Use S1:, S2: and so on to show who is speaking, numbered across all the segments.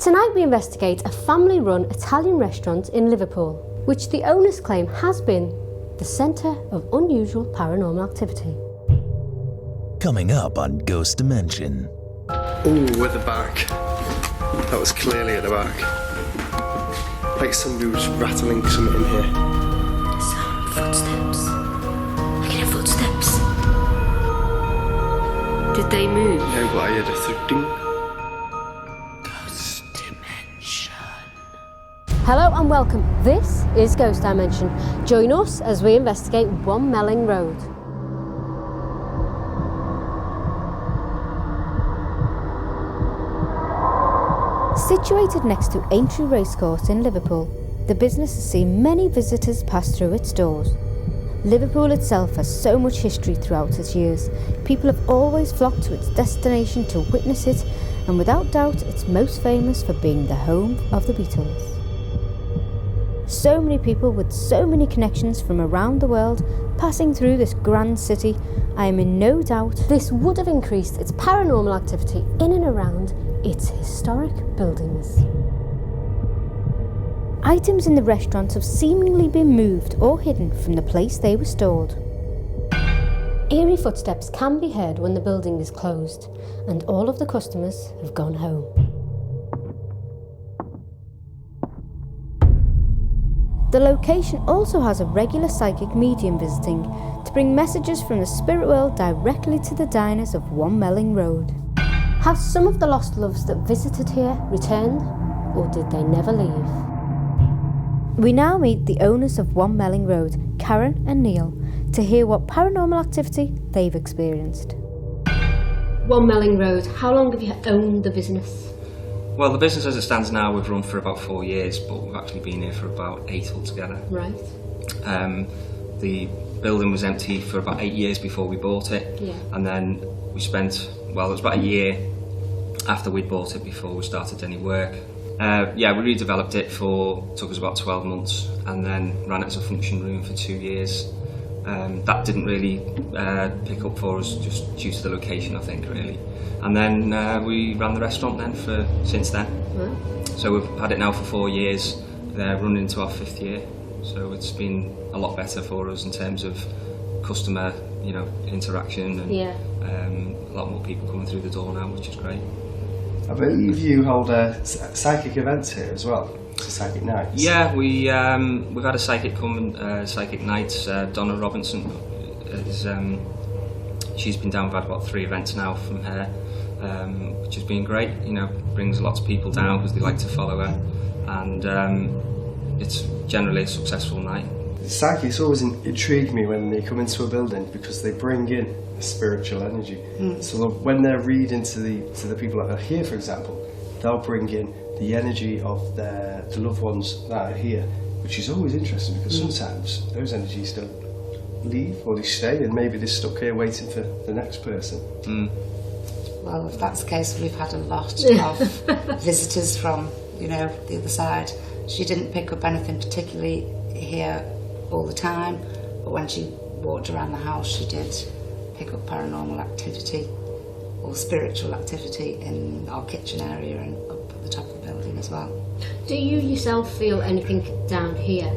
S1: Tonight we investigate a family-run Italian restaurant in Liverpool, which the owners claim has been the centre of unusual paranormal activity.
S2: Coming up on Ghost Dimension.
S3: Ooh, at the back. That was clearly at the back. Like somebody was rattling something in here.
S1: Some footsteps. I can hear footsteps. Did they move?
S3: No, but I heard a thudding.
S2: Ghost Dimension.
S1: Hello and welcome. This is Ghost Dimension. Join us as we investigate 1 Melling Road. Situated next to Aintree Racecourse in Liverpool, the business has seen many visitors pass through its doors. Liverpool itself has so much history throughout its years. People have always flocked to its destination to witness it, and without doubt it's most famous for being the home of the Beatles. So many people with so many connections from around the world passing through this grand city, I am in no doubt this would have increased its paranormal activity in and around its historic buildings. Items in the restaurant have seemingly been moved or hidden from the place they were stored. Eerie footsteps can be heard when the building is closed and all of the customers have gone home. The location also has a regular psychic medium visiting to bring messages from the spirit world directly to the diners of 1 Melling Road. Have some of the lost loves that visited here returned, or did they never leave? We now meet the owners of 1 Melling Road, Karen and Neil, to hear what paranormal activity they've experienced. 1 Melling Road, how long have you owned the business?
S4: Well, the business as it stands now, we've run for about 4 years, but we've actually been here for about 8 altogether.
S1: Right.
S4: The building was empty for about 8 years before we bought it.
S1: Yeah.
S4: And then we spent, well, it was about a year after we'd bought it before we started any work. We redeveloped it took us about 12 months and then ran it as a function room for 2 years. That didn't really pick up for us just due to the location, I think, really. And then we ran the restaurant then since then.
S1: Right.
S4: So we've had it now for 4 years, running into our 5th year. So it's been a lot better for us in terms of customer, interaction and a lot more people coming through the door now, which is great.
S3: I believe you hold psychic events here as well. So psychic nights.
S4: Yeah, we've had a psychic psychic nights. Donna Robinson she's been down. We've had about 3 events now from her, which has been great. Brings lots of people down because they like to follow her, and it's generally a successful night.
S3: Psychics always intrigue me when they come into a building because they bring in a spiritual energy. So when they're reading to the people that are here, for example, they'll bring in the energy of the loved ones that are here, which is always interesting because sometimes those energies don't leave or they stay, and maybe they're stuck here waiting for the next person.
S5: Well, if that's the case, we've had a lot of visitors from the other side. She didn't pick up anything particularly here all the time, but when she walked around the house she did pick up paranormal activity or spiritual activity in our kitchen area and up at the top of the building as well.
S1: Do you yourself feel anything down here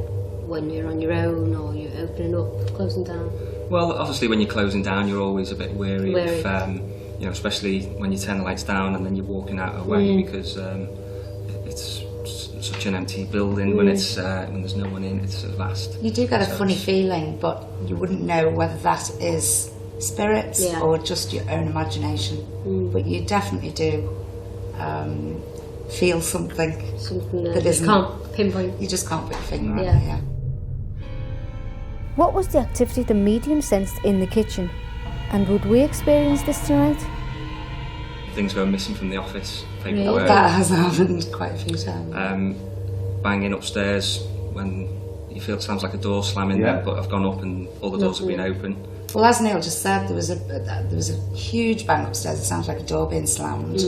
S1: when you're on your own or you're opening up, closing down?
S4: Well, obviously when you're closing down you're always a bit wary. If, especially when you turn the lights down and then you're walking out away because it's such an empty building when there's no one in. It's vast.
S5: You do get a funny feeling, but you wouldn't know whether that is spirits or just your own imagination. But you definitely do feel something that
S1: you can't pinpoint.
S5: You just can't put your finger on it. Yeah.
S1: What was the activity the medium sensed in the kitchen, and would we experience this tonight?
S4: Things go missing from the office.
S5: Paperwork. That has happened quite a few times.
S4: Banging upstairs when you feel it sounds like a door slamming there, but I've gone up and all the doors have been open.
S5: Well, as Neil just said, there was a huge bang upstairs. It sounds like a door being slammed.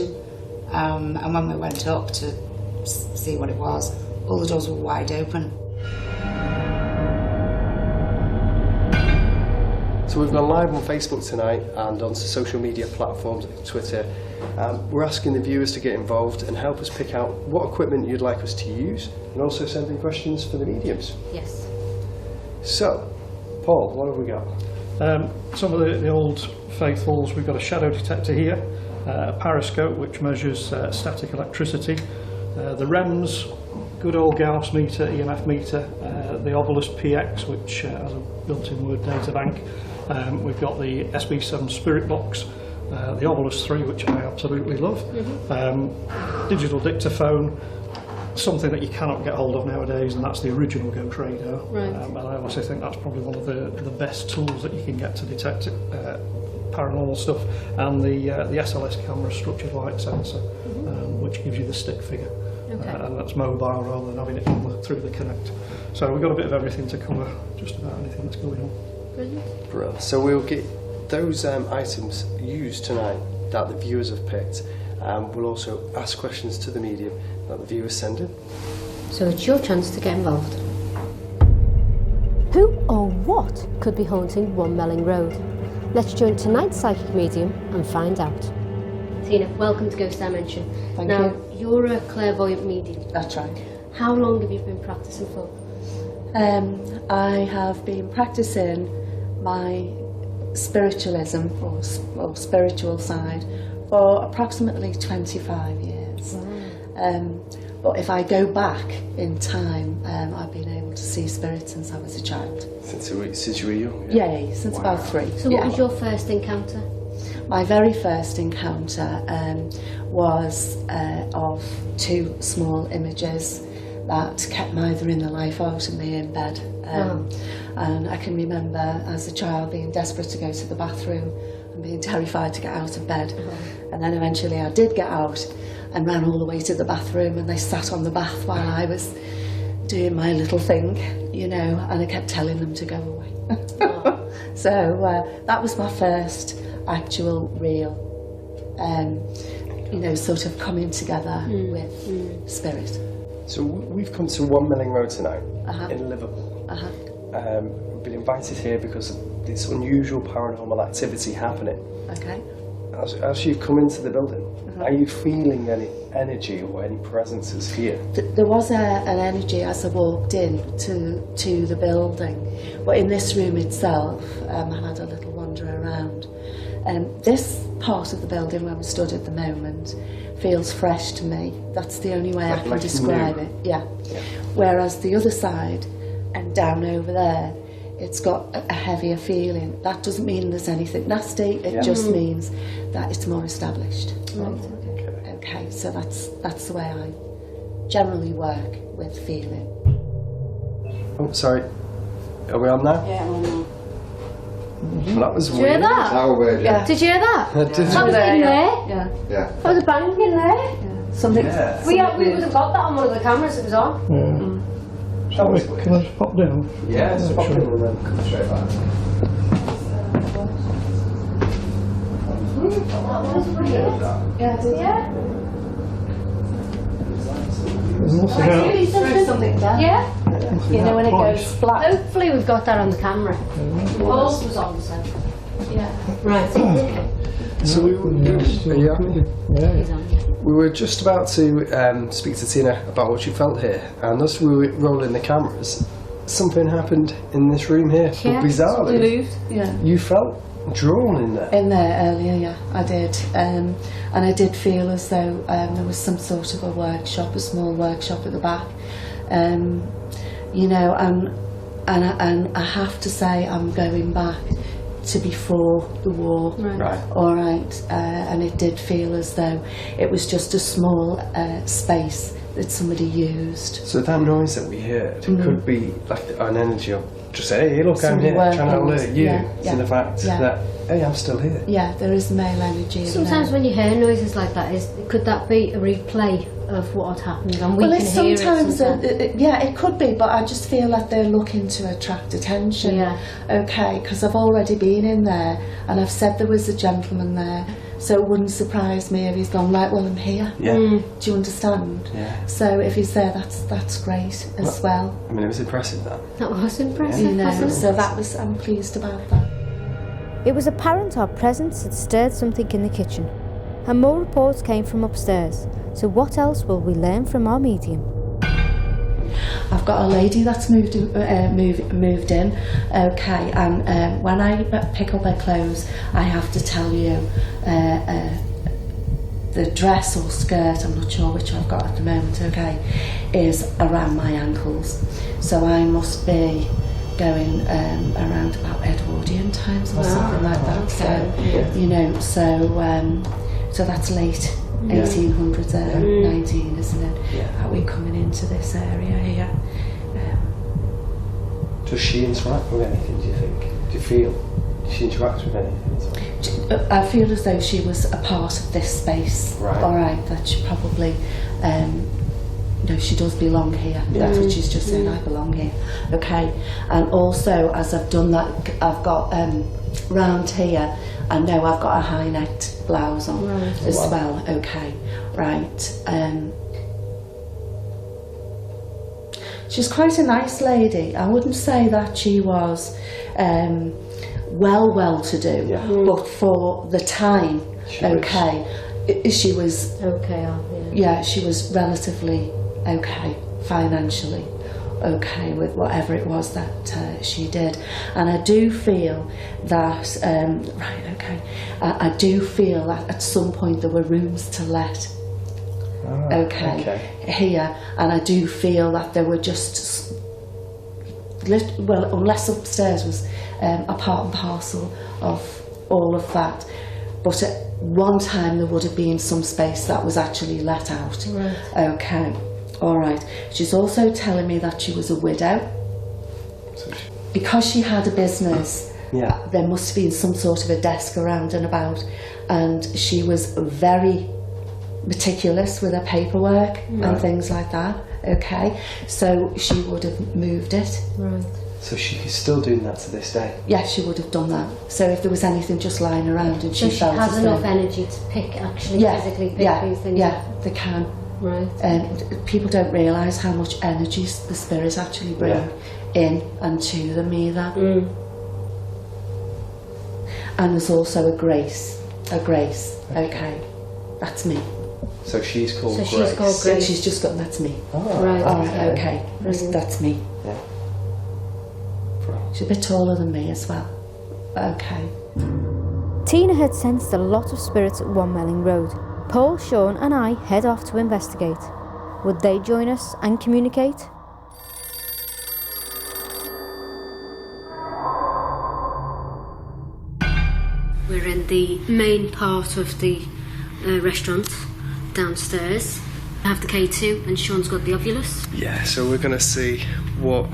S5: And when we went up to see what it was, all the doors were wide open.
S3: So we've gone live on Facebook tonight and onto social media platforms like Twitter. We're asking the viewers to get involved and help us pick out what equipment you'd like us to use, and also send in questions for the mediums.
S1: Yes.
S3: So, Paul, what have we got?
S6: Some of the old faithfuls, we've got a shadow detector here, a periscope which measures static electricity, the REMS, good old Gauss meter, EMF meter, the Obelisk PX which has a built-in word data bank. We've got the SB7 Spirit Box, the Obelisk 3 which I absolutely love, digital dictaphone, something that you cannot get hold of nowadays, and that's the original Ghost radar.
S1: Right.
S6: And I also think that's probably one of the best tools that you can get to detect paranormal stuff, and the SLS camera structured light sensor, which gives you the stick figure.
S1: Okay.
S6: And that's mobile rather than having it through the Connect. So we've got a bit of everything to cover just about anything that's going on.
S1: Brilliant.
S3: Brilliant. So we'll get those items used tonight that the viewers have picked. We'll also ask questions to the medium that the viewers send in.
S1: So it's your chance to get involved. Who or what could be haunting One Melling Road? Let's join tonight's psychic medium and find out. Tina, welcome to Ghost Dimension.
S5: Thank
S1: now,
S5: you.
S1: You're a clairvoyant medium.
S5: That's right.
S1: How long have you been practicing for?
S5: I have been practicing my spiritualism or spiritual side for approximately 25 years.
S1: Wow.
S5: But if I go back in time, I've been able to see spirits since I was a child.
S3: Since you were young?
S5: Yeah, since
S3: Wow.
S5: about 3.
S1: So what was your first encounter?
S5: My very first encounter was of 2 small images that kept my either in the life out and me in bed. And I can remember as a child being desperate to go to the bathroom and being terrified to get out of bed. And then eventually I did get out and ran all the way to the bathroom, and they sat on the bath while I was doing my little thing, you know, and I kept telling them to go away. So that was my first actual real, you know, sort of coming together with spirit.
S3: So we've come to One Melling Road tonight in Liverpool. We've been invited here because of this unusual paranormal activity happening.
S5: Okay.
S3: As you've come into the building, are you feeling any energy or any presences here?
S5: There was an energy as I walked in to the building, but in this room itself, I had a little wander around. This part of the building where we stood at the moment feels fresh to me. That's the only way I can describe it. Yeah. Whereas the other side and down over there, it's got a heavier feeling. That doesn't mean there's anything nasty. It just means that it's more established.
S1: Right.
S5: Okay. So that's the way I generally work with feeling.
S3: Oh, sorry. Are we on now?
S5: Yeah, I know.
S3: Well, that was
S1: Did you hear
S3: weird.
S1: that?
S7: That was weird, yeah.
S1: Did you hear that?
S3: Did you?
S1: That was in there.
S5: Yeah.
S7: Yeah.
S1: That was a bang in there.
S5: Something.
S3: Yeah.
S1: We would have got that on one of the cameras it was on.
S3: That was
S6: Can I
S3: weird.
S6: just pop down?
S3: Yeah, it's popping and then come straight back.
S1: That was weird.
S5: Yeah.
S6: There's nothing out.
S1: Really something. Yeah.
S5: You know when it goes flat.
S1: Hopefully we've got that on the camera. Pulse was on, so. Yeah. Right.
S3: So we were just about to speak to Tina about what she felt here, and as we were rolling the cameras, something happened in this room here.
S1: Yeah,
S3: But bizarrely,
S5: Moved. Yeah.
S3: you felt drawn in there.
S5: In there earlier, yeah, I did. And I did feel as though there was some sort of a workshop, a small workshop at the back. You know, and I have to say I'm going back to before the war.
S1: Right.
S5: All right. And it did feel as though it was just a small space that somebody used.
S3: So that noise that we heard could be like an energy of just, hey, look, I'm
S5: Somebody
S3: here, trying to
S5: working.
S3: alert you
S5: Yeah,
S3: to the fact
S5: yeah.
S3: that, hey, I'm still here.
S5: Yeah, there is male energy in
S1: Sometimes
S5: there.
S1: when you hear noises like that, could that be a replay of what had happened and we
S5: Well,
S1: can
S5: it's
S1: hear
S5: sometimes,
S1: it?
S5: yeah, it could be, but I just feel like they're looking to attract attention.
S1: Yeah.
S5: Okay, because I've already been in there and I've said there was a gentleman there, so it wouldn't surprise me if he's gone, right, well, I'm here.
S3: Yeah.
S5: Do you understand?
S3: Yeah.
S5: So if he's there, that's great as well.
S3: I mean, it was impressive, that.
S1: That was impressive,
S5: You know,
S1: wasn't it?
S5: so I'm pleased about that.
S1: It was apparent our presence had stirred something in the kitchen, and more reports came from upstairs. So what else will we learn from our medium?
S7: I've got a lady that's moved in, okay, and when I pick up her clothes, I have to tell you the dress or skirt, I'm not sure which I've got at the moment, okay, is around my ankles. So I must be going around about Edwardian times or something like that. So, you know, so that's late 1800s, 19, isn't it? Are we coming into this area here?
S3: Does she interact with anything, do you think? Do you feel she interacts with anything?
S7: I feel as though she was a part of this space.
S3: Right.
S7: All right, that she probably, no, she does belong here. That's what she's just saying, I belong here. Okay, and also as I've done that, I've got round here, I know I've got a high necked blouse on as well. Okay, right. She's quite a nice lady. I wouldn't say that she was well to do, but for the time, she was
S1: Okay,
S7: she was relatively okay financially, okay with whatever it was that she did. And I do feel that I do feel that at some point there were rooms to let. Here, and I do feel that there were just unless upstairs was a part and parcel of all of that, but at one time there would have been some space that was actually let out. Okay, all right. She's also telling me that she was a widow because she had a business. There must have been some sort of a desk around and about, and she was very meticulous with her paperwork and things like that. Okay, so she would have moved it.
S1: Right.
S3: So she's still doing that to this day?
S7: Yeah, she would have done that. So if there was anything just lying around and she felt
S1: has
S7: as though,
S1: enough energy to pick, physically pick these things up.
S7: they can.
S1: Right.
S7: People don't realise how much energy the spirits actually bring in and to them either. And there's also a grace. Okay, that's me.
S3: So she's called Grace.
S1: She's called Grace.
S7: She's just got, that's me.
S1: Right.
S7: All right, okay. That's me.
S3: Yeah.
S7: She's a bit taller than me as well. Okay.
S1: Tina had sensed a lot of spirits at 1 Melling Road. Paul, Sean and I head off to investigate. Would they join us and communicate?
S8: We're in the main part of the restaurant downstairs. I have the K2 and Sean's got the Ovulus.
S3: Yeah, so we're going to see what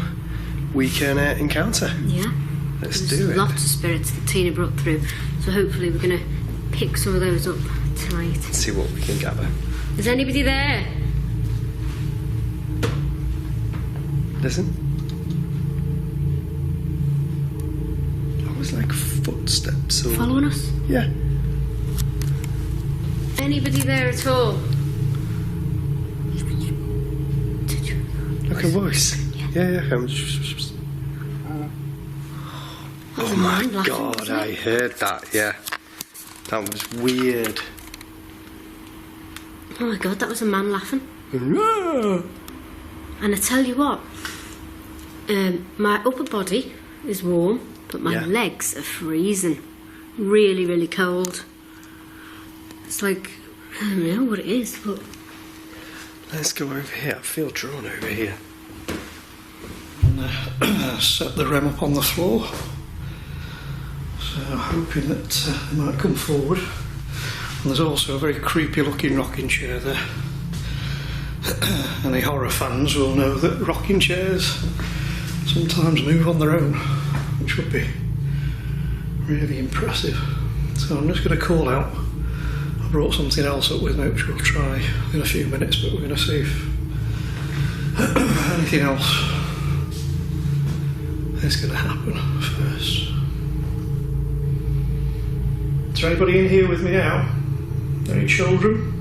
S3: we can encounter.
S8: Yeah.
S3: Let's
S8: There's
S3: do it.
S8: lots of spirits that Tina brought through, so hopefully we're going to pick some of those up tonight.
S3: See what we can gather.
S8: Is anybody there?
S3: Listen. That was like footsteps or...
S8: Following us?
S3: Yeah.
S8: Anybody there at all?
S3: Like a voice. Yeah. Oh my God, I heard that, yeah. That was weird.
S8: Oh my God, that was a man laughing. And I tell you what, my upper body is warm, but my legs are freezing. Really, really cold. It's like, I don't know what it is, but...
S3: Let's go over here. I feel drawn over here.
S6: And set the rem up on the floor. So hoping that they might come forward. And there's also a very creepy looking rocking chair there. Any horror fans will know that rocking chairs sometimes move on their own, which would be really impressive. So I'm just going to call out. I brought something else up with me which we'll try in a few minutes, but we're going to see if anything else is going to happen first. Is there anybody in here with me now? Any children?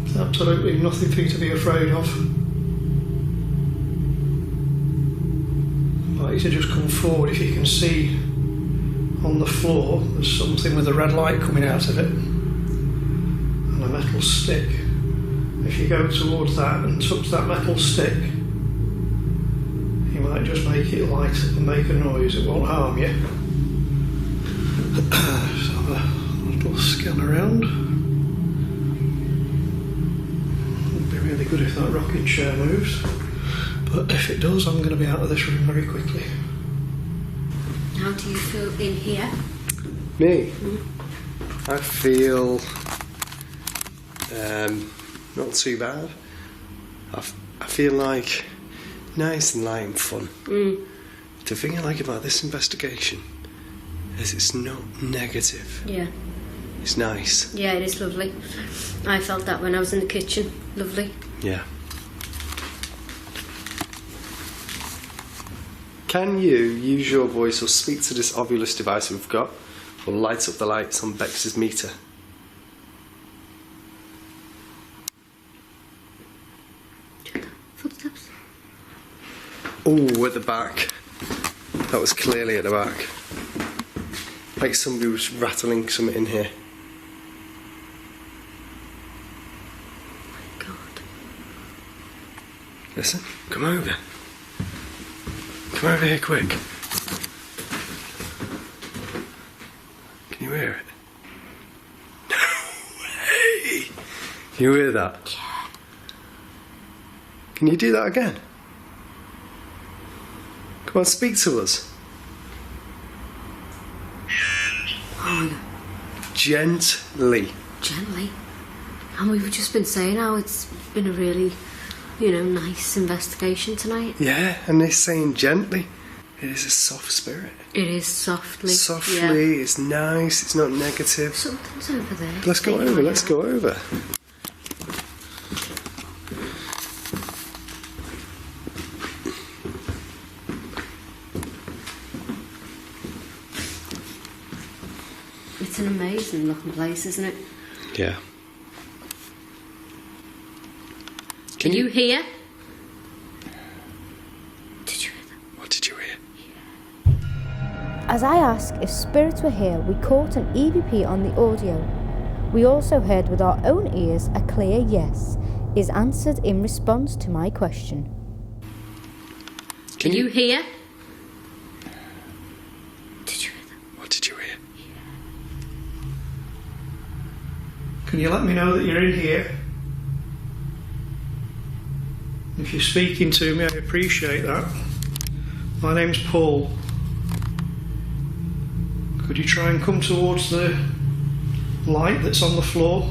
S6: There's absolutely nothing for you to be afraid of. like you to just come forward. If you can see on the floor, there's something with a red light coming out of it, and a metal stick. If you go towards that and touch that metal stick, you might just make it light up and make a noise. It won't harm you. Just have a little scan around. It'd be really good if that rocking chair moves, but if it does, I'm going to be out of this room very quickly.
S8: How do you feel in here?
S3: Me? I feel not too bad. I feel like nice and light and fun. The thing I like about this investigation is it's not negative.
S8: Yeah.
S3: It's nice.
S8: Yeah, it is lovely. I felt that when I was in the kitchen. Lovely.
S3: Yeah. Can you use your voice or speak to this ovulus device we've got, or light up the lights on Bex's meter?
S8: Footsteps.
S3: Oh, at the back. That was clearly at the back. Like somebody was rattling something in here.
S8: God.
S3: Listen, come over. Come over here quick. Can you hear it? No way! Can you hear that?
S8: Yeah.
S3: Can you do that again? Come on, speak to us.
S8: Oh,
S3: Gently.
S8: gently. And we've just been saying how it's been a really, nice investigation tonight.
S3: Yeah, and they're saying gently. It is a soft spirit.
S8: It is softly.
S3: Softly,
S8: Yeah.
S3: it's nice, it's not negative.
S8: Something's over there.
S3: Let's go over, let's go over.
S8: It's an amazing looking place, isn't it?
S3: Yeah.
S8: Can you hear? Did you hear that?
S3: What did you hear?
S1: As I asked if spirits were here, we caught an EVP on the audio. We also heard with our own ears a clear yes is answered in response to my question.
S8: Can you hear? Did you hear that?
S3: What did you hear?
S6: Can you let me know that you're in here? If you're speaking to me, I appreciate that. My name's Paul. Could you try and come towards the light that's on the floor?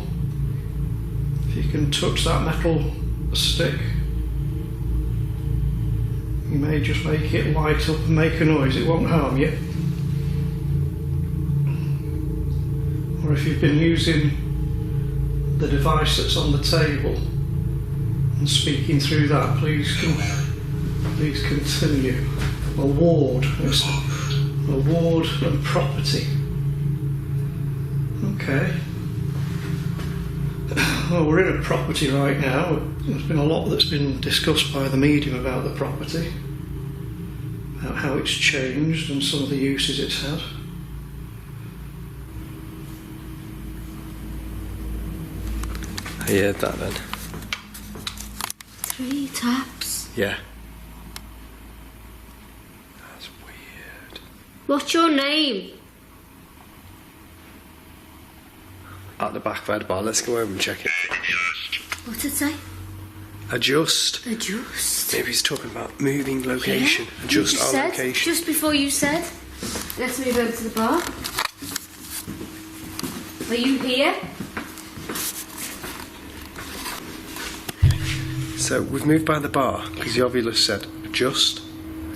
S6: If you can touch that metal stick, you may just make it light up and make a noise. It won't harm you. Or if you've been using the device that's on the table and speaking through that, please continue. A ward and property. Okay. Well, we're in a property right now. There's been a lot that's been discussed by the medium about the property, about how it's changed and some of the uses it's had.
S3: I heard that then.
S8: 3 taps.
S3: Yeah. That's weird.
S8: What's your name?
S3: At the back by the bar, let's go over and check it.
S8: What's it say?
S3: Adjust.
S8: Adjust.
S3: Maybe he's talking about moving location.
S8: Yeah.
S3: Adjust
S8: You just
S3: our
S8: said,
S3: location.
S8: just before you said, let's move over to the bar. Are you here?
S3: So we've moved by the bar because the ovulus said adjust.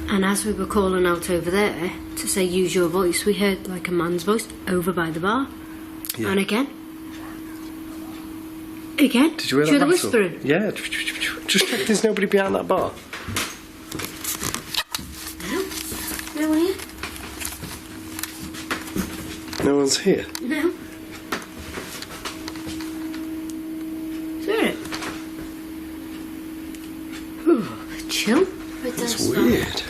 S8: And as we were calling out over there to say use your voice, we heard like a man's voice over by the bar.
S3: Yeah.
S8: And again. Again?
S3: Did you hear
S8: Through
S3: that
S8: the
S3: rattle?
S8: whispering?
S3: Yeah. Just check there's nobody behind that bar.
S8: No. No one here?
S3: No one's here.
S8: No. Spirit. Ooh, chill.
S3: That's weird.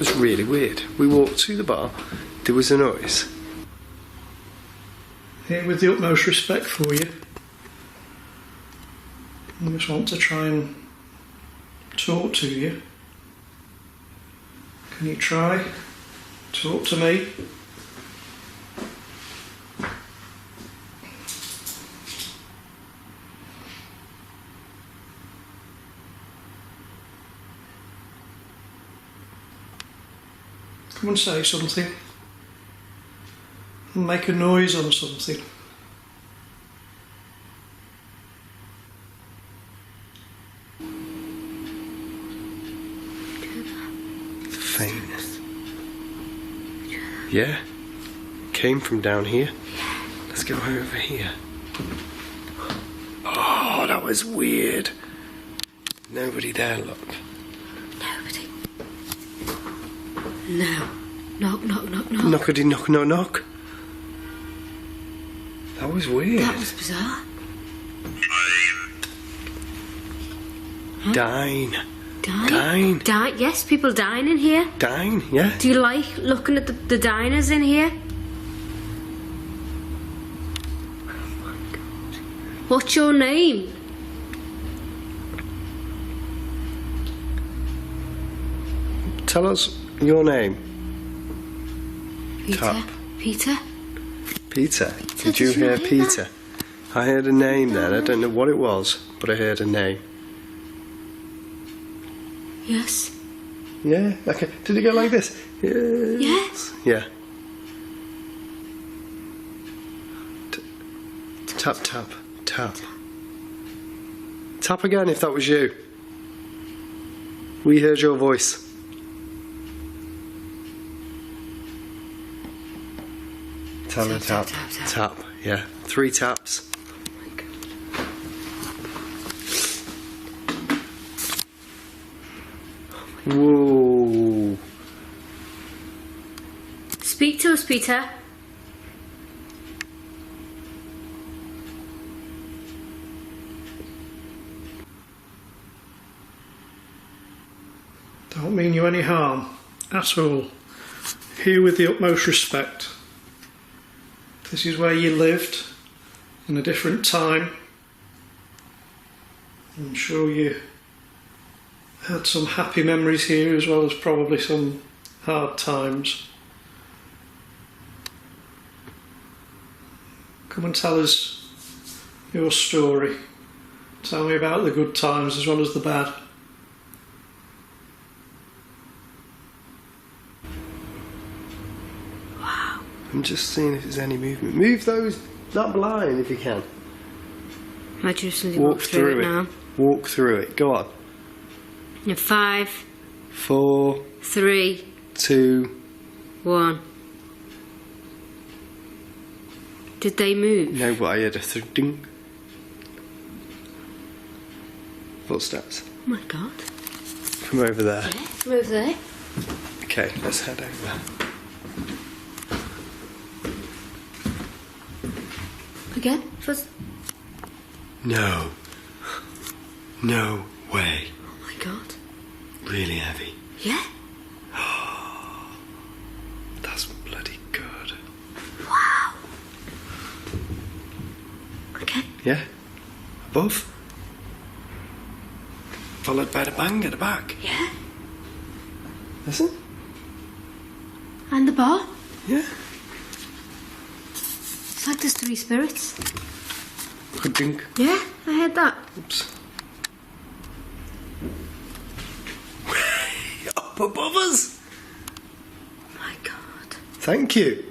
S3: was really weird. We walked through the bar, there was a noise.
S6: Here with the utmost respect for you, I just want to try and talk to you. Can you try? Talk to me. Come and say something. Make a noise on something.
S3: The faintness. Yeah. Came from down here. Let's go over here. Oh, that was weird. Nobody there, look.
S8: Nobody. No. Knock, knock, knock, knock.
S3: Knockity knock, knock, knock. That was weird.
S8: That was bizarre.
S3: Dine.
S8: Dine?
S3: Dine.
S8: Yes, people dine in here.
S3: Dine, yeah.
S8: Do you like looking at the diners in here? What's your name?
S3: Tell us your name.
S8: Peter.
S3: Tap.
S8: Peter?
S3: Peter. Did you hear Peter? I heard a name then. I don't know what it was, but I heard a name.
S8: Yes.
S3: Yeah, okay. Did it go like this?
S8: Yes.
S3: Yeah. Tap, tap, tap. Tap again if that was you. We heard your voice. Tap, tap, tap, tap. Yeah, 3 taps. Whoa.
S8: Speak to us, Peter.
S6: Don't mean you any harm at all. Here with the utmost respect. This is where you lived in a different time. I'm sure you had some happy memories here as well as probably some hard times. Come and tell us your story. Tell me about the good times as well as the bad.
S3: I'm just seeing if there's any movement. Move that blind if you can.
S8: I just walk through it now.
S3: Walk through it. Go on.
S8: In 5,
S3: 4,
S8: 3,
S3: 2.
S8: 1. Did they move?
S3: No, but I heard a ding. Footsteps.
S8: Oh my god.
S3: From over there.
S8: Yeah, from over there.
S3: Okay, let's head over.
S8: Again? First.
S3: No. No way.
S8: Oh my god.
S3: Really heavy.
S8: Yeah?
S3: That's bloody good.
S8: Wow. Okay.
S3: Yeah. Above. Followed by the bang at the back.
S8: Yeah.
S3: Listen.
S8: And the bar?
S3: Yeah.
S8: It's like there's 3 spirits.
S3: Good drink.
S8: Yeah, I heard that.
S3: Oops. Up above us.
S8: Oh my god.
S3: Thank you.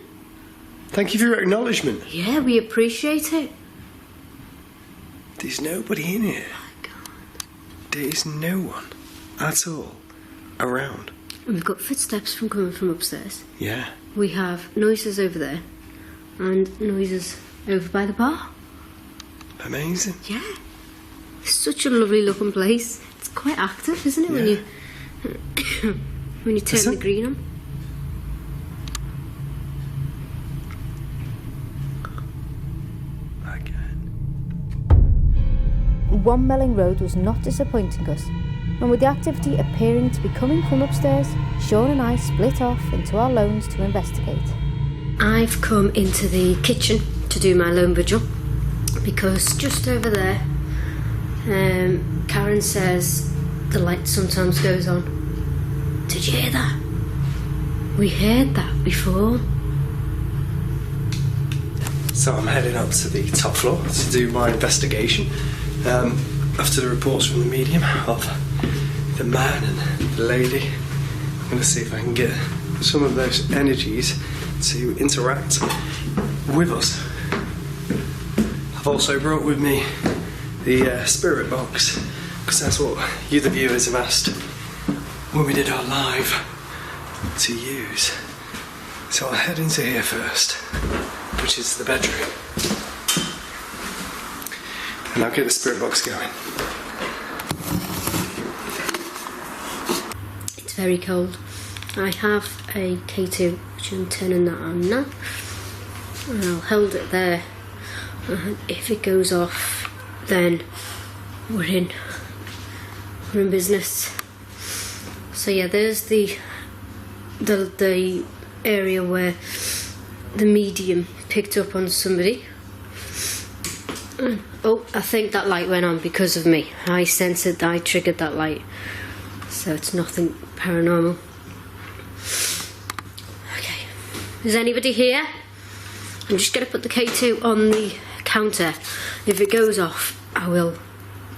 S3: Thank you for your acknowledgement.
S8: Yeah, we appreciate it.
S3: There's nobody in here.
S8: Oh my god.
S3: There is no one at all around.
S8: And we've got footsteps coming from upstairs.
S3: Yeah.
S8: We have noises over there. And noises over by the bar.
S3: Amazing.
S8: Yeah. It's such a lovely looking place. It's quite active, isn't it, when you when you turn the green on?
S3: Again.
S1: One Melling Road was not disappointing us. and with the activity appearing to be coming from upstairs, Sean and I split off into our lones to investigate.
S8: I've come into the kitchen to do my lone vigil because just over there, Karen says the light sometimes goes on. Did you hear that? We heard that before.
S3: So I'm heading up to the top floor to do my investigation. After the reports from the medium of the man and the lady, I'm going to see if I can get some of those energies to interact with us. I've also brought with me the spirit box, because that's what you, the viewers, have asked when we did our live to use. So I'll head into here first, which is the bedroom, and I'll get the spirit box going.
S8: It's very cold. I have a K2, which I'm turning that on now. And I'll hold it there. And if it goes off, then we're in business. So yeah, there's the area where the medium picked up on somebody. Oh, I think that light went on because of me. I triggered that light. So it's nothing paranormal. Okay. Is anybody here? I'm just going to put the K2 on the counter. If it goes off, I will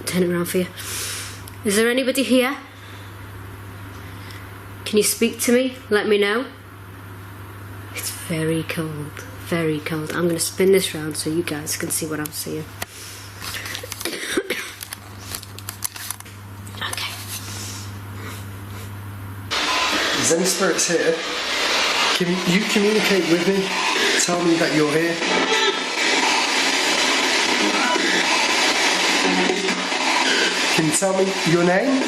S8: turn it around for you. Is there anybody here? Can you speak to me? Let me know. It's very cold. Very cold. I'm going to spin this round so you guys can see what I'm seeing. Okay.
S3: Is any spirits here? Can you communicate with me? Tell me that you're here. Can you tell me your name?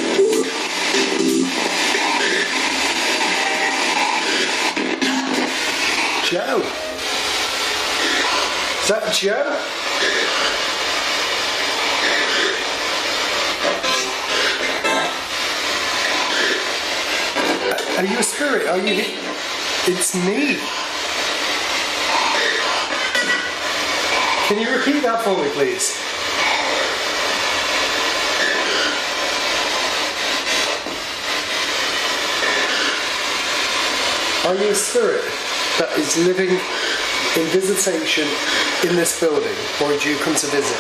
S3: Joe. Is that Joe? Are you a spirit? Are you here? It's me. Can you repeat that for me, please? Are you a spirit that is living in visitation in this building, or did you come to visit?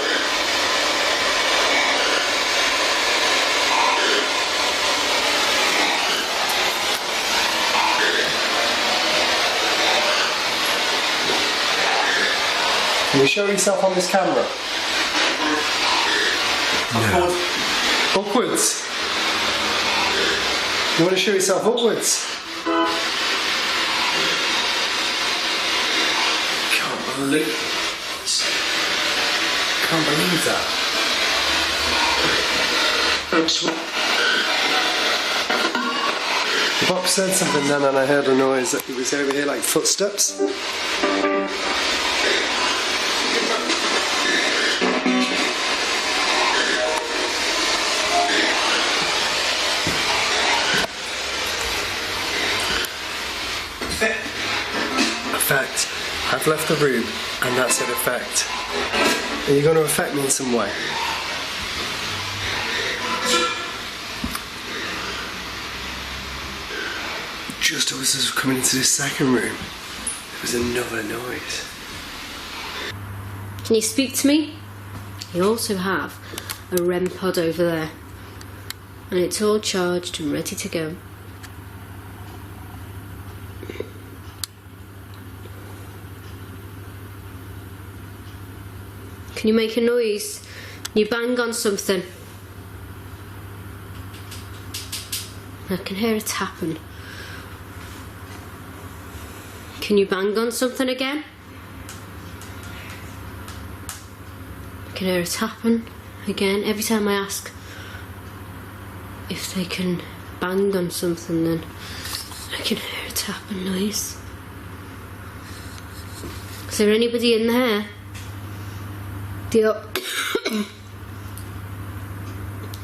S3: Can you show yourself on this camera?
S2: No.
S3: Upwards. You want to show yourself upwards? Can't believe that. The box said something then, and I heard a noise that it was over here, like footsteps. Effect. I've left the room, and that's an effect. Are you going to affect me in some way? Just as I was coming into this second room, there was another noise.
S8: Can you speak to me? You also have a REM pod over there, and it's all charged and ready to go. Can you make a noise? You bang on something. I can hear it happen. Can you bang on something again? I can hear it happen again. Every time I ask if they can bang on something, then I can hear it happen. Nice. Is there anybody in there?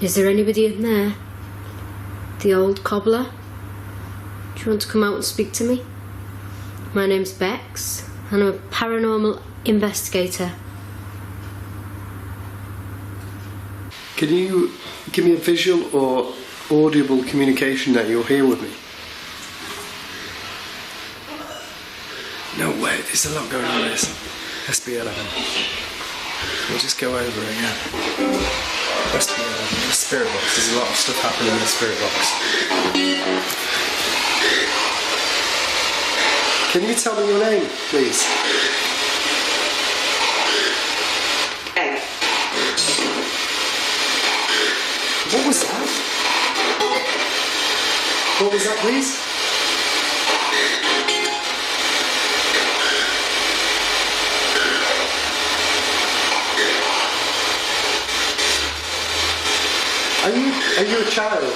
S8: Is there anybody in there? the old cobbler. Do you want to come out and speak to me? My name's Bex, and I'm a paranormal investigator.
S3: Can you give me a visual or audible communication that you're here with me? No way, there's a lot going on in this. SB11. We'll just go over it again. SB11, the spirit box. There's a lot of stuff happening in the spirit box. Can you tell me your name, please? What was that? What was that, please? Are you a child?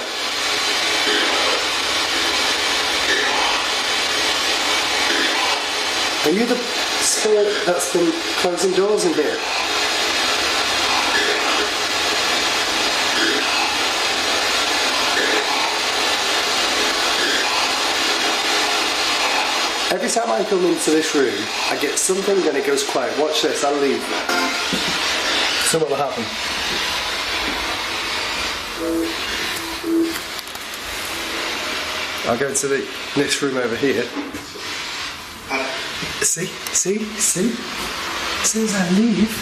S3: Are you the spirit that's been closing doors in here? Every time I come into this room, I get something, then it goes quiet. Watch this, I'll leave. So what will happen? I'll go to the next room over here. See? As soon as I leave.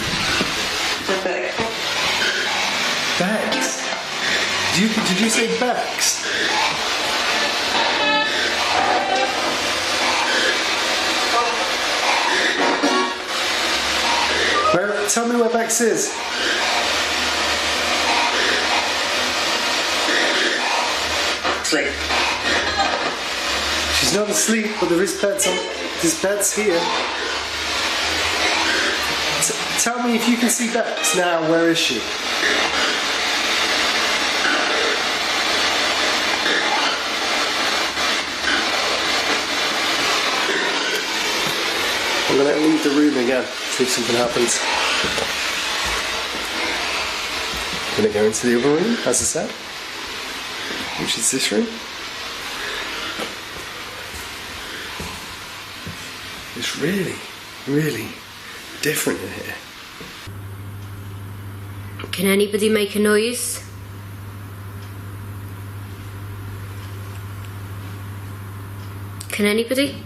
S3: Bex? Did you say Bex? Tell me where Bex is.
S9: Sleep.
S3: She's not asleep, but there is beds on. There's beds here. Tell me if you can see Bex now. Where is she? I'm going to leave the room again. See if something happens. I'm going to go into the other room, as I said, which is this room. It's really, really different in here.
S8: Can anybody make a noise? Can anybody?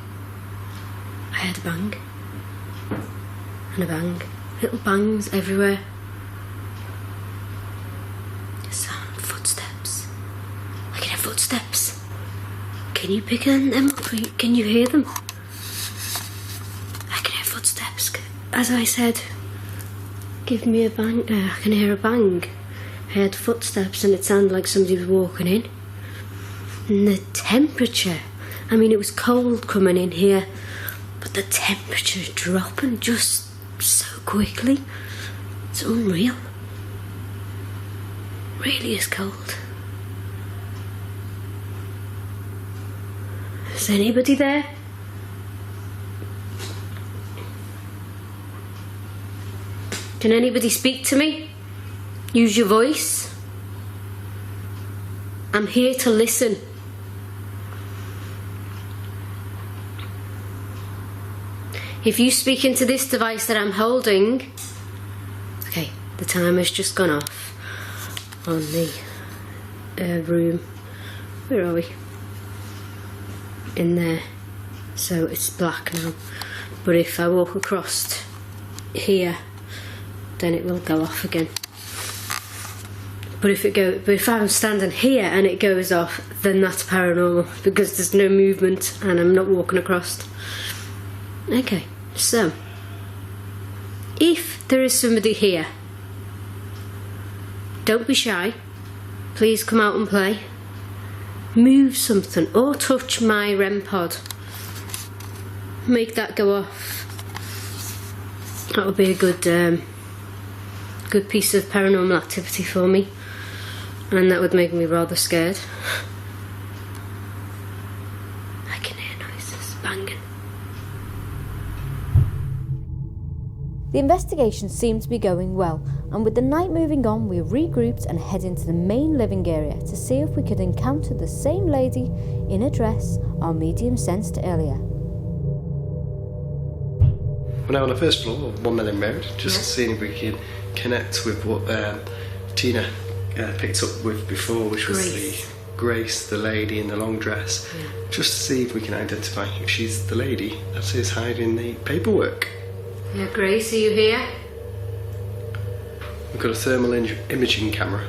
S8: I heard a bang. And a bang. Little bangs everywhere. The sound of footsteps. I can hear footsteps. Can you pick them up? Can you hear them? I can hear footsteps. As I said, give me a bang. I can hear a bang. I heard footsteps and it sounded like somebody was walking in. And the temperature. I mean, it was cold coming in here, but the temperature dropping just so quickly. It's unreal. Really is cold. Is anybody there? Can anybody speak to me? Use your voice. I'm here to listen. If you speak into this device that I'm holding... Okay, the timer's just gone off on the room. Where are we? In there. So it's black now. But if I walk across here, then it will go off again. But if I'm standing here and it goes off, then that's paranormal, because there's no movement and I'm not walking across. Okay, so if there is somebody here, don't be shy. Please come out and play. Move something or touch my REM pod. Make that go off. That would be a good piece of paranormal activity for me, and that would make me rather scared. I can hear noises banging.
S1: The investigation seemed to be going well, and with the night moving on, we regrouped and headed into the main living area to see if we could encounter the same lady in a dress our medium sensed earlier.
S3: We're now on the first floor of 1 Melling Road, just seeing if we can connect with what Tina picked up with before, which was the Grace, the lady in the long dress, just to see if we can identify if she's the lady that is hiding the paperwork.
S8: Yeah, Grace, are you here?
S3: We've got a thermal imaging camera,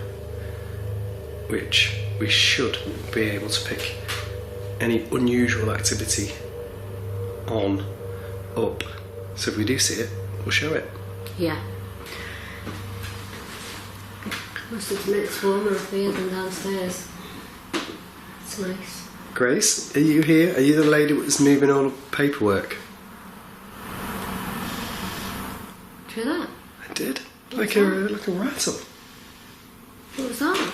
S3: which we should be able to pick any unusual activity on up. So if we do see it, we'll show it.
S8: Yeah. Must admit it's warmer up here than downstairs. It's nice.
S3: Grace, are you here? Are you the lady that's moving all the paperwork?
S8: Did you hear that?
S3: I did. Like a rattle.
S8: What was that?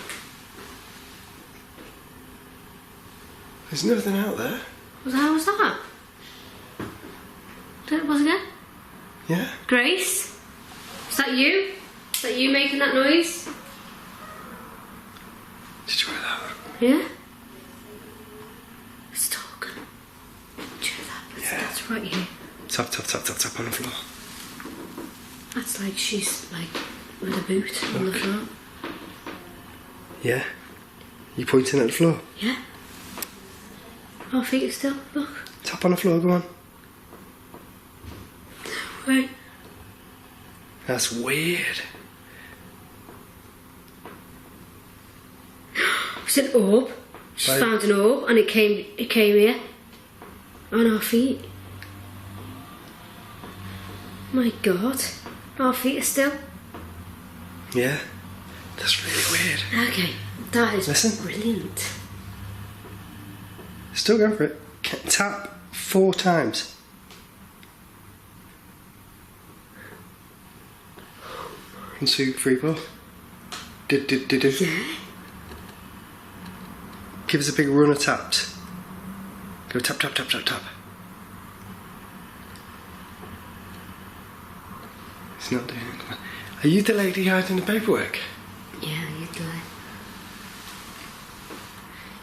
S3: There's nothing out there.
S8: How was that? What was it again?
S3: Yeah.
S8: Grace? Is that you? Is that you making that noise?
S3: Did you hear that?
S8: Yeah? It's talking. Did you hear that?
S3: Yeah.
S8: That's right here.
S3: Tap, tap, tap, tap, tap on the floor.
S8: That's like she's like with a boot on the floor.
S3: Yeah. You pointing at the floor?
S8: Yeah. Our feet are still. Look.
S3: Tap on the floor, go on.
S8: Right.
S3: That's weird.
S8: It's an orb. She found an orb and it came here. On our feet. My God. Our feet are still.
S3: Yeah. That's really weird.
S8: Okay. That is
S3: Listen.
S8: brilliant.
S3: Still go for it. Tap 4 times. One, two, three, four. Do.
S8: Yeah.
S3: Give us a big run of taps. Go tap, tap, tap, tap, tap. It's not doing it. Come on. Are you the lady hiding the paperwork?
S8: Yeah, you'd like.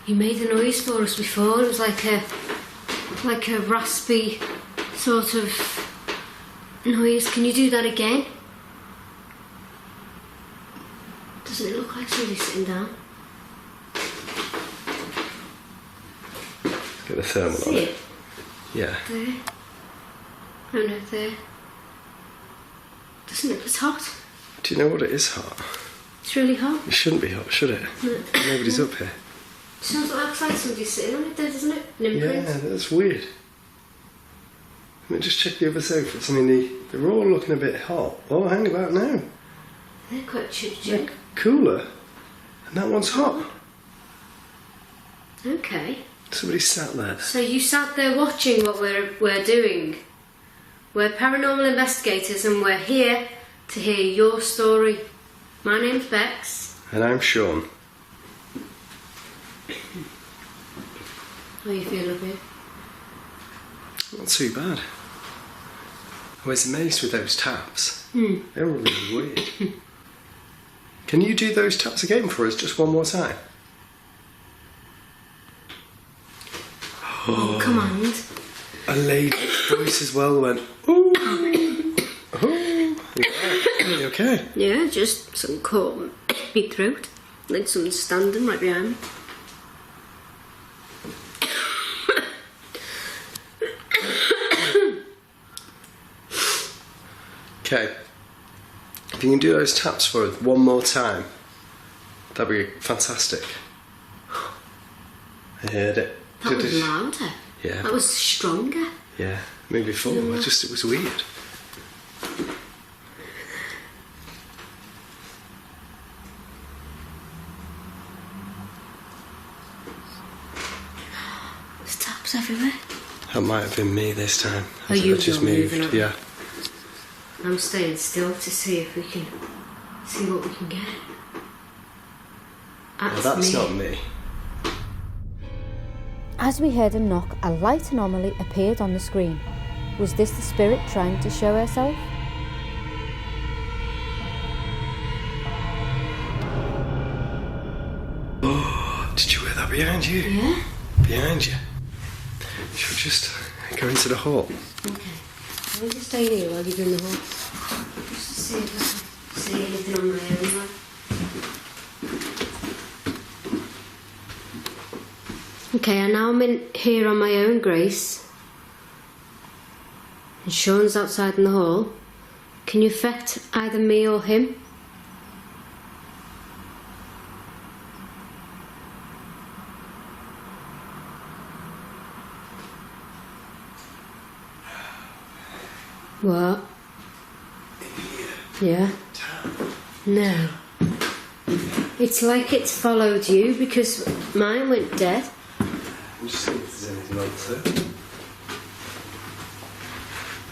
S8: You made a noise for us before. It was like a raspy sort of noise. Can you do that again? Doesn't it look like somebody sitting down?
S3: Get the thermal on
S8: See
S3: it.
S8: it?
S3: Yeah.
S8: There. Oh no, there. Doesn't it? It's hot.
S3: Do you know what it is hot?
S8: It's really hot.
S3: It shouldn't be hot, should it? Nobody's up here.
S8: Sounds like somebody's sitting on it there, doesn't it? An imprint.
S3: Yeah, that's weird. Let me just check the other sofas. I mean, they're all looking a bit hot. Oh, hang about now.
S8: They're quite
S3: They're cooler. And that one's hot.
S8: Okay.
S3: Somebody sat there.
S8: So you sat there watching what we're doing. We're paranormal investigators and we're here to hear your story. My name's Bex.
S3: And I'm Sean.
S8: How you feel up here?
S3: Not too bad. I was amazed with those taps. They were really weird. Can you do those taps again for us, just one more time?
S8: Oh, command.
S3: A lady's voice as well went, ooh, ooh. You okay?
S8: Yeah, just something caught me throat. Like someone standing right behind me.
S3: Okay. If you can do those taps for us one more time, that'd be fantastic. I heard it.
S8: That was louder.
S3: Yeah.
S8: That was stronger.
S3: Yeah, maybe before.
S8: Yeah.
S3: It was weird.
S8: There's taps everywhere.
S3: That might have been me this time.
S8: Are you
S3: I just
S8: not
S3: moved.
S8: moving on?
S3: Yeah.
S8: I'm staying still to see if we can see what we can get.
S3: Well, that's not me.
S1: As we heard a knock, a light anomaly appeared on the screen. Was this the spirit trying to show herself?
S3: behind you.
S8: Yeah?
S3: Behind you. Should we just go into the hall?
S8: Okay. Let me just stay here while you're in the hall. Just to see if I can see anything on my own. Okay, and now I'm in here on my own, Grace. And Sean's outside in the hall. Can you affect either me or him? What? Yeah? No. It's like it's followed you because mine went dead.
S3: I'm just seeing if there's anything on there.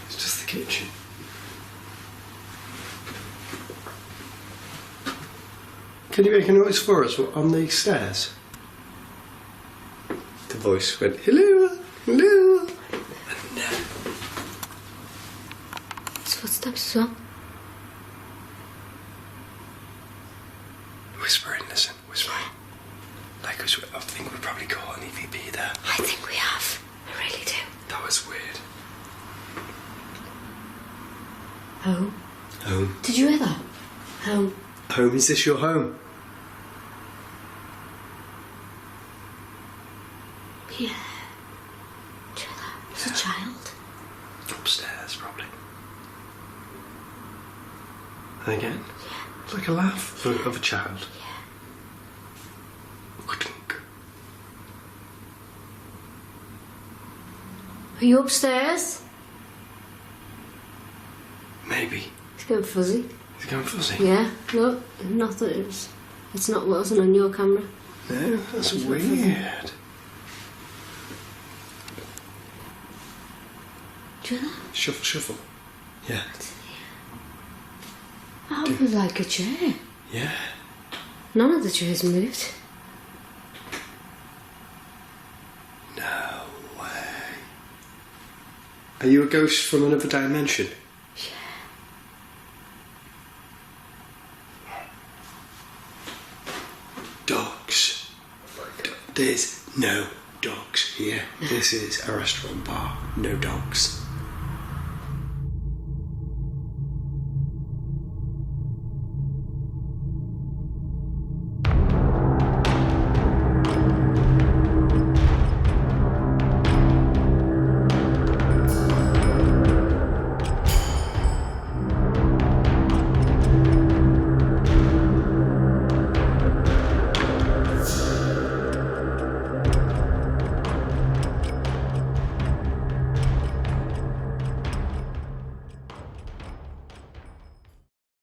S3: It's just the kitchen. Can you make a noise for us on the stairs? The voice went, hello, hello. And
S8: It's footsteps as well.
S3: whispering, listen, whispering. Like I think we probably caught an EVP there.
S8: I think we have. I really do.
S3: That was weird.
S8: Home.
S3: Home.
S8: Did you hear that? Home.
S3: Home, is this your home?
S8: Yeah. Did you hear that? It's a child.
S3: Upstairs, probably. And again?
S8: Yeah.
S3: It's like a laugh of a child.
S8: Yeah. Are you upstairs?
S3: Maybe.
S8: It's going fuzzy.
S3: It's going fuzzy.
S8: Yeah. No, not that it's not wasn't on your camera.
S3: No, that's weird.
S8: Do you hear that?
S3: Shuffle, shuffle. Yeah.
S8: That would be like a chair.
S3: Yeah.
S8: None of the chairs moved.
S3: No way. Are you a ghost from another dimension? Dogs. There's no dogs here. This is a restaurant bar. No dogs.